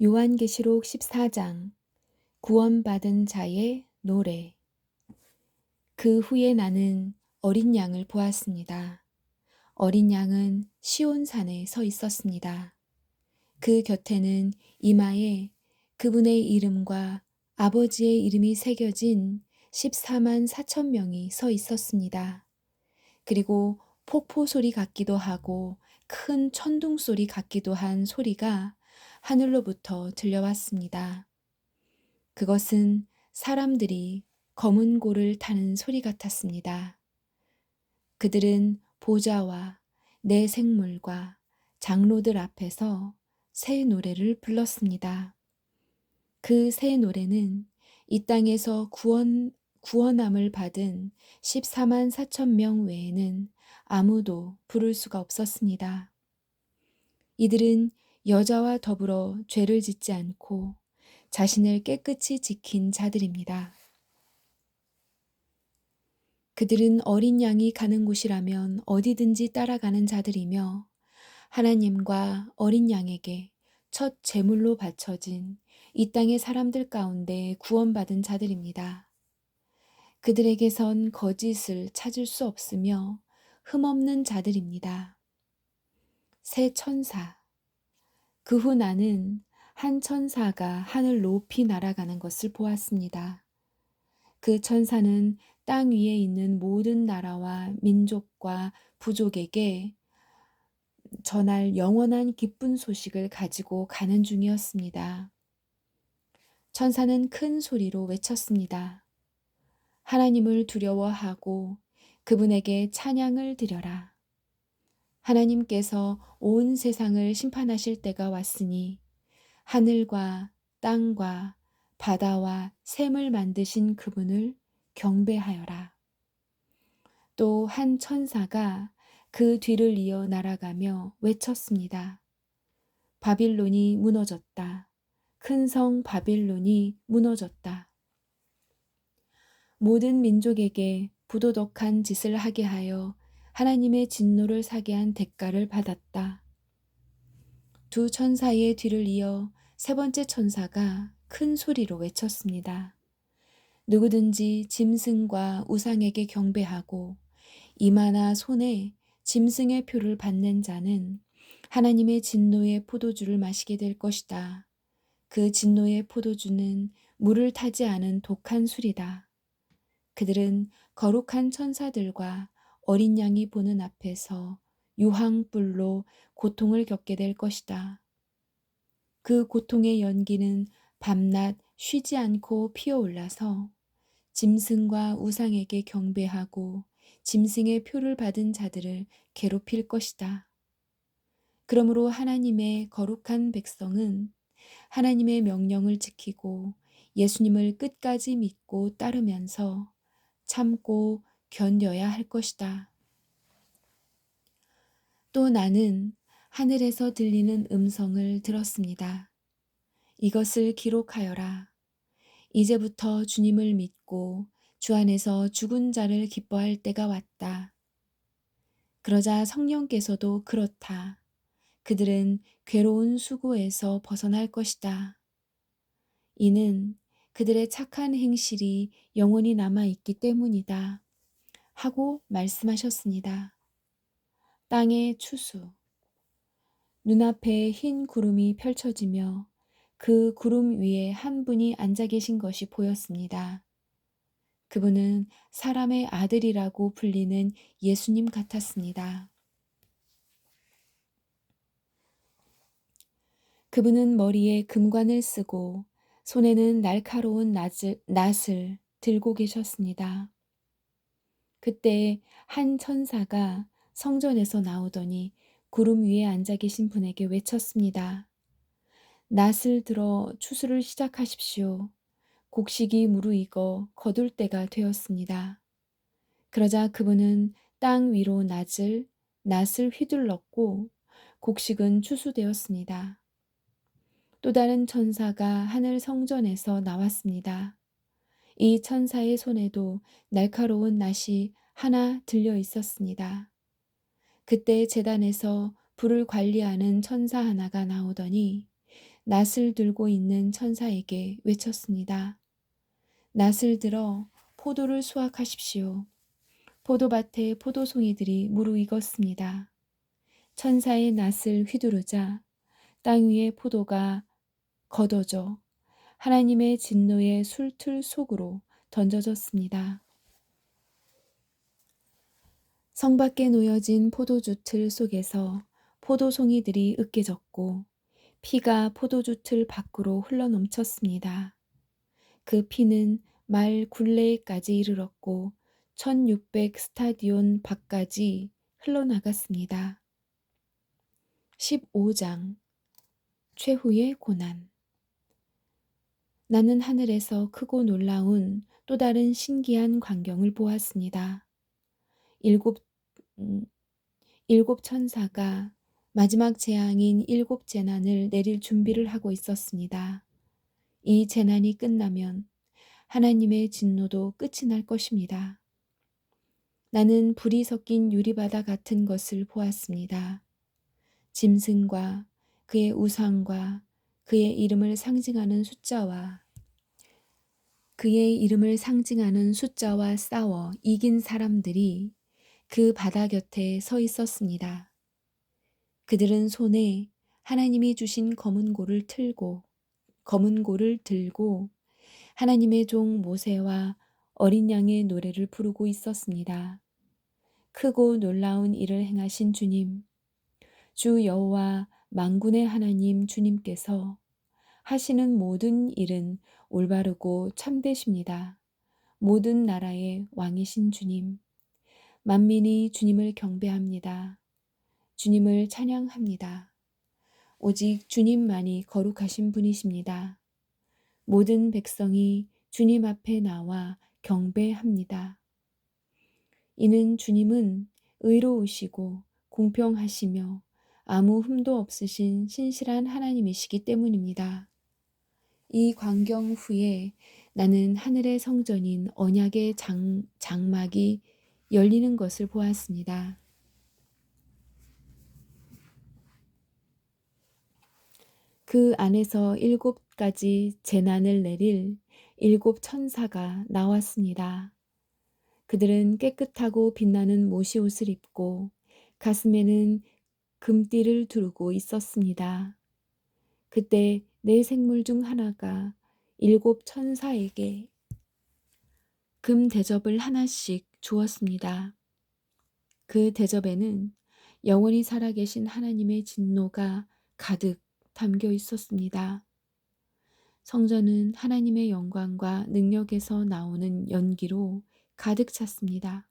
요한계시록 14장 구원받은 자의 노래. 그 후에 나는 어린 양을 보았습니다. 어린 양은 시온산에 서 있었습니다. 그 곁에는 이마에 그분의 이름과 아버지의 이름이 새겨진 14만 4천 명이 서 있었습니다. 그리고 폭포 소리 같기도 하고 큰 천둥 소리 같기도 한 소리가 하늘로부터 들려왔습니다. 그것은 사람들이 검은 고를 타는 소리 같았습니다. 그들은 보좌와 내 생물과 장로들 앞에서 새 노래를 불렀습니다. 그 새 노래는 이 땅에서 구원함을 받은 14만 4천 명 외에는 아무도 부를 수가 없었습니다. 이들은 여자와 더불어 죄를 짓지 않고 자신을 깨끗이 지킨 자들입니다. 그들은 어린 양이 가는 곳이라면 어디든지 따라가는 자들이며 하나님과 어린 양에게 첫 제물로 바쳐진 이 땅의 사람들 가운데 구원받은 자들입니다. 그들에게선 거짓을 찾을 수 없으며 흠없는 자들입니다. 새 천사. 그 후 나는 한 천사가 하늘 높이 날아가는 것을 보았습니다. 그 천사는 땅 위에 있는 모든 나라와 민족과 부족에게 전할 영원한 기쁜 소식을 가지고 가는 중이었습니다. 천사는 큰 소리로 외쳤습니다. 하나님을 두려워하고 그분에게 찬양을 드려라. 하나님께서 온 세상을 심판하실 때가 왔으니 하늘과 땅과 바다와 샘을 만드신 그분을 경배하여라. 또 한 천사가 그 뒤를 이어 날아가며 외쳤습니다. 바빌론이 무너졌다. 큰 성 바빌론이 무너졌다. 모든 민족에게 부도덕한 짓을 하게 하여 하나님의 진노를 사게 한 대가를 받았다. 두 천사의 뒤를 이어 세 번째 천사가 큰 소리로 외쳤습니다. 누구든지 짐승과 우상에게 경배하고 이마나 손에 짐승의 표를 받는 자는 하나님의 진노의 포도주를 마시게 될 것이다. 그 진노의 포도주는 물을 타지 않은 독한 술이다. 그들은 거룩한 천사들과 어린 양이 보는 앞에서 유황불로 고통을 겪게 될 것이다. 그 고통의 연기는 밤낮 쉬지 않고 피어올라서 짐승과 우상에게 경배하고 짐승의 표를 받은 자들을 괴롭힐 것이다. 그러므로 하나님의 거룩한 백성은 하나님의 명령을 지키고 예수님을 끝까지 믿고 따르면서 참고 견뎌야 할 것이다. 또 나는 하늘에서 들리는 음성을 들었습니다. 이것을 기록하여라. 이제부터 주님을 믿고 주 안에서 죽은 자를 기뻐할 때가 왔다. 그러자 성령께서도 그렇다. 그들은 괴로운 수고에서 벗어날 것이다. 이는 그들의 착한 행실이 영원히 남아있기 때문이다. 하고 말씀하셨습니다. 땅의 추수. 눈앞에 흰 구름이 펼쳐지며 그 구름 위에 한 분이 앉아 계신 것이 보였습니다. 그분은 사람의 아들이라고 불리는 예수님 같았습니다. 그분은 머리에 금관을 쓰고 손에는 날카로운 낫을 들고 계셨습니다. 그때 한 천사가 성전에서 나오더니 구름 위에 앉아 계신 분에게 외쳤습니다. 낫을 들어 추수를 시작하십시오. 곡식이 무르익어 거둘 때가 되었습니다. 그러자 그분은 땅 위로 낫을 휘둘렀고 곡식은 추수되었습니다. 또 다른 천사가 하늘 성전에서 나왔습니다. 이 천사의 손에도 날카로운 낫이 하나 들려 있었습니다. 그때 제단에서 불을 관리하는 천사 하나가 나오더니 낫을 들고 있는 천사에게 외쳤습니다. 낫을 들어 포도를 수확하십시오. 포도밭에 포도송이들이 무르익었습니다. 천사의 낫을 휘두르자 땅 위에 포도가 걷어져 하나님의 진노의 술틀 속으로 던져졌습니다. 성 밖에 놓여진 포도주 틀 속에서 포도송이들이 으깨졌고 피가 포도주 틀 밖으로 흘러넘쳤습니다. 그 피는 말 굴레에까지 이르렀고 1600 스타디온 밖까지 흘러나갔습니다. 15장 최후의 고난. 나는 하늘에서 크고 놀라운 또 다른 신기한 광경을 보았습니다. 일곱 천사가 마지막 재앙인 일곱 재난을 내릴 준비를 하고 있었습니다. 이 재난이 끝나면 하나님의 진노도 끝이 날 것입니다. 나는 불이 섞인 유리바다 같은 것을 보았습니다. 짐승과 그의 우상과 그의 이름을 상징하는 숫자와 싸워 이긴 사람들이 그 바다 곁에 서 있었습니다. 그들은 손에 하나님이 주신 검은 고를 들고 하나님의 종 모세와 어린 양의 노래를 부르고 있었습니다. 크고 놀라운 일을 행하신 주님, 주 여호와 만군의 하나님 주님께서 하시는 모든 일은 올바르고 참되십니다. 모든 나라의 왕이신 주님, 만민이 주님을 경배합니다. 주님을 찬양합니다. 오직 주님만이 거룩하신 분이십니다. 모든 백성이 주님 앞에 나와 경배합니다. 이는 주님은 의로우시고 공평하시며 아무 흠도 없으신 신실한 하나님이시기 때문입니다. 이 광경 후에 나는 하늘의 성전인 언약의 장막이 열리는 것을 보았습니다. 그 안에서 7가지 재난을 내릴 7천사가 나왔습니다. 그들은 깨끗하고 빛나는 모시옷을 입고 가슴에는 금띠를 두르고 있었습니다. 그때 네 생물 중 하나가 7천사에게 금 대접을 하나씩 주었습니다. 그 대접에는 영원히 살아계신 하나님의 진노가 가득 담겨 있었습니다. 성전은 하나님의 영광과 능력에서 나오는 연기로 가득 찼습니다.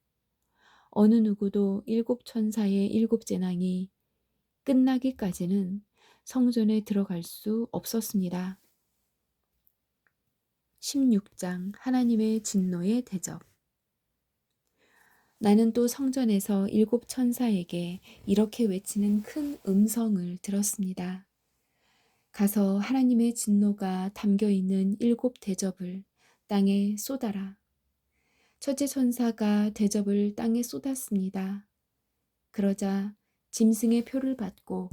어느 누구도 7천사의 7재난이 끝나기까지는 성전에 들어갈 수 없었습니다. 16장 하나님의 진노의 대접. 나는 또 성전에서 7천사에게 이렇게 외치는 큰 음성을 들었습니다. 가서 하나님의 진노가 담겨있는 7 대접을 땅에 쏟아라. 첫째 천사가 대접을 땅에 쏟았습니다. 그러자 짐승의 표를 받고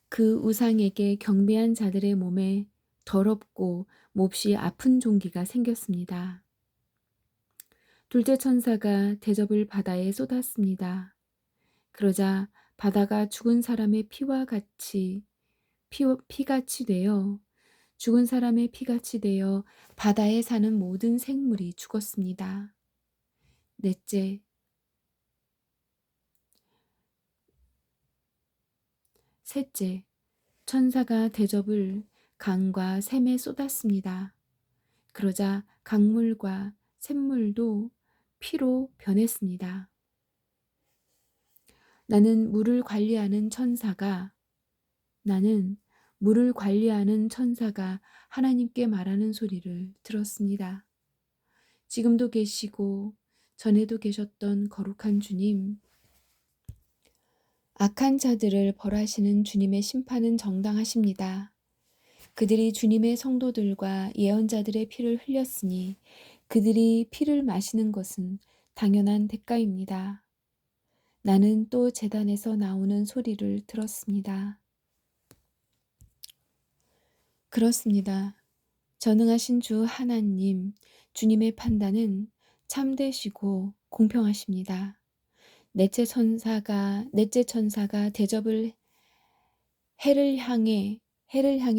그 우상에게 경배한 자들의 몸에 더럽고 몹시 아픈 종기가 생겼습니다. 둘째 천사가 대접을 바다에 쏟았습니다. 그러자 바다가 죽은 사람의 피같이 되어 죽은 사람의 피같이 되어 바다에 사는 모든 생물이 죽었습니다. 셋째, 천사가 대접을 강과 샘에 쏟았습니다. 그러자 강물과 샘물도 피로 변했습니다. 나는 물을 관리하는 천사가 하나님께 말하는 소리를 들었습니다. 지금도 계시고 전에도 계셨던 거룩한 주님, 악한 자들을 벌하시는 주님의 심판은 정당하십니다. 그들이 주님의 성도들과 예언자들의 피를 흘렸으니 그들이 피를 마시는 것은 당연한 대가입니다. 나는 또 제단에서 나오는 소리를 들었습니다. 그렇습니다. 전능하신 주 하나님, 주님의 판단은 참되시고 공평하십니다. 넷째 천사가 대접을 해를 향해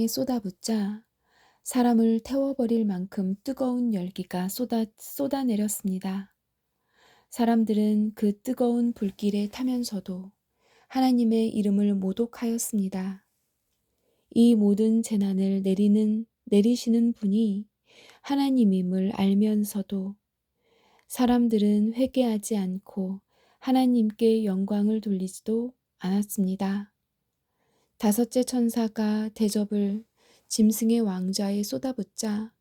쏟아붓자 사람을 태워버릴 만큼 뜨거운 열기가 쏟아내렸습니다. 사람들은 그 뜨거운 불길에 타면서도 하나님의 이름을 모독하였습니다. 이 모든 재난을 내리시는 분이 하나님임을 알면서도 사람들은 회개하지 않고 하나님께 영광을 돌리지도 않았습니다. 다섯째 천사가 대접을 짐승의 왕좌에 쏟아붓자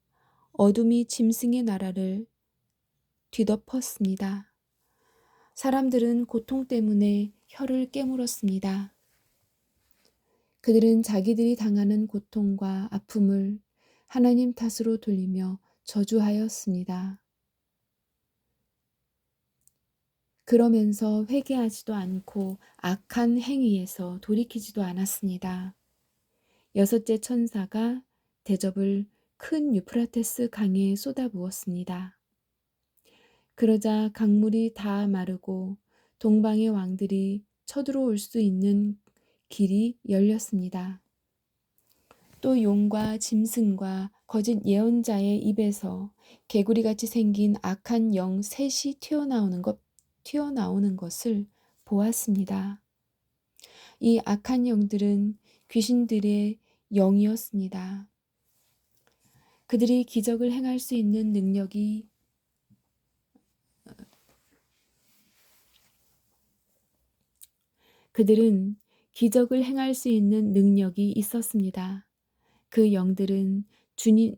어둠이 짐승의 나라를 뒤덮었습니다. 사람들은 고통 때문에 혀를 깨물었습니다. 그들은 자기들이 당하는 고통과 아픔을 하나님 탓으로 돌리며 저주하였습니다. 그러면서 회개하지도 않고 악한 행위에서 돌이키지도 않았습니다. 여섯째 천사가 대접을 큰 유프라테스 강에 쏟아부었습니다. 그러자 강물이 다 마르고 동방의 왕들이 쳐들어올 수 있는 길이 열렸습니다. 또 용과 짐승과 거짓 예언자의 입에서 개구리같이 생긴 악한 영 셋이 튀어나오는 것을 보았습니다. 이 악한 영들은 귀신들의 영이었습니다. 그들이 기적을 행할 수 있는 그들은 기적을 행할 수 있는 능력이 있었습니다. 그 영들은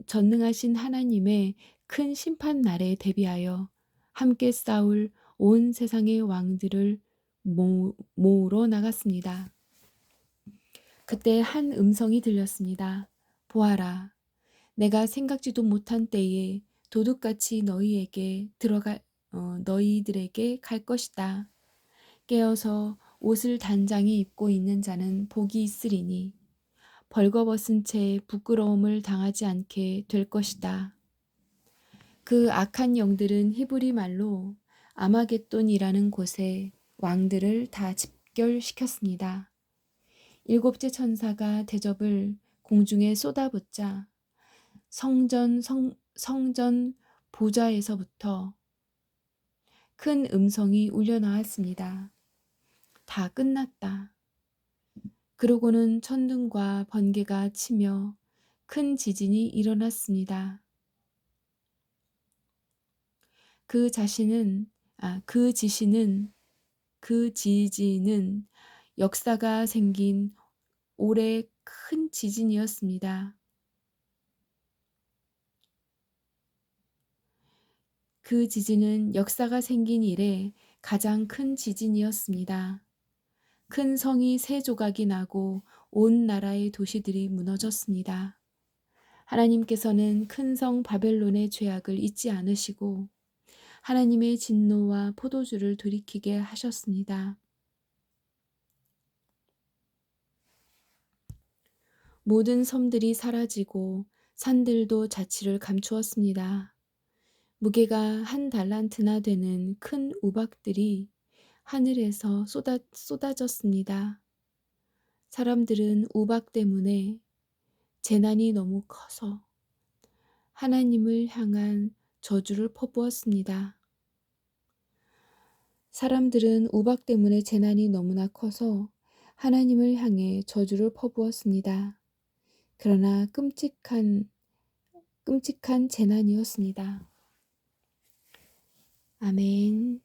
전능하신 하나님의 큰 심판 날에 대비하여 함께 싸울 온 세상의 왕들을 모으러 나갔습니다. 그때 한 음성이 들렸습니다. 보아라, 내가 생각지도 못한 때에 도둑같이 너희들에게 갈 것이다. 깨어서 옷을 단장히 입고 있는 자는 복이 있으리니 벌거벗은 채 부끄러움을 당하지 않게 될 것이다. 그 악한 영들은 히브리 말로 아마겟돈이라는 곳에 왕들을 다 집결시켰습니다. 일곱째 천사가 대접을 공중에 쏟아붓자 성전 보좌에서부터 큰 음성이 울려 나왔습니다. 다 끝났다. 그러고는 천둥과 번개가 치며 큰 지진이 일어났습니다. 그 지진은 역사가 생긴 올해 큰 지진이었습니다. 그 지진은 역사가 생긴 이래 가장 큰 지진이었습니다. 큰 성이 세 조각이 나고 온 나라의 도시들이 무너졌습니다. 하나님께서는 큰 성 바벨론의 죄악을 잊지 않으시고 하나님의 진노와 포도주를 돌이키게 하셨습니다. 모든 섬들이 사라지고 산들도 자취를 감추었습니다. 무게가 1달란트나 되는 큰 우박들이 하늘에서 쏟아졌습니다. 사람들은 우박 때문에 재난이 너무 커서 하나님을 향한 저주를 퍼부었습니다. 사람들은 우박 때문에 재난이 너무나 커서 하나님을 향해 저주를 퍼부었습니다. 그러나 끔찍한 재난이었습니다. 아멘.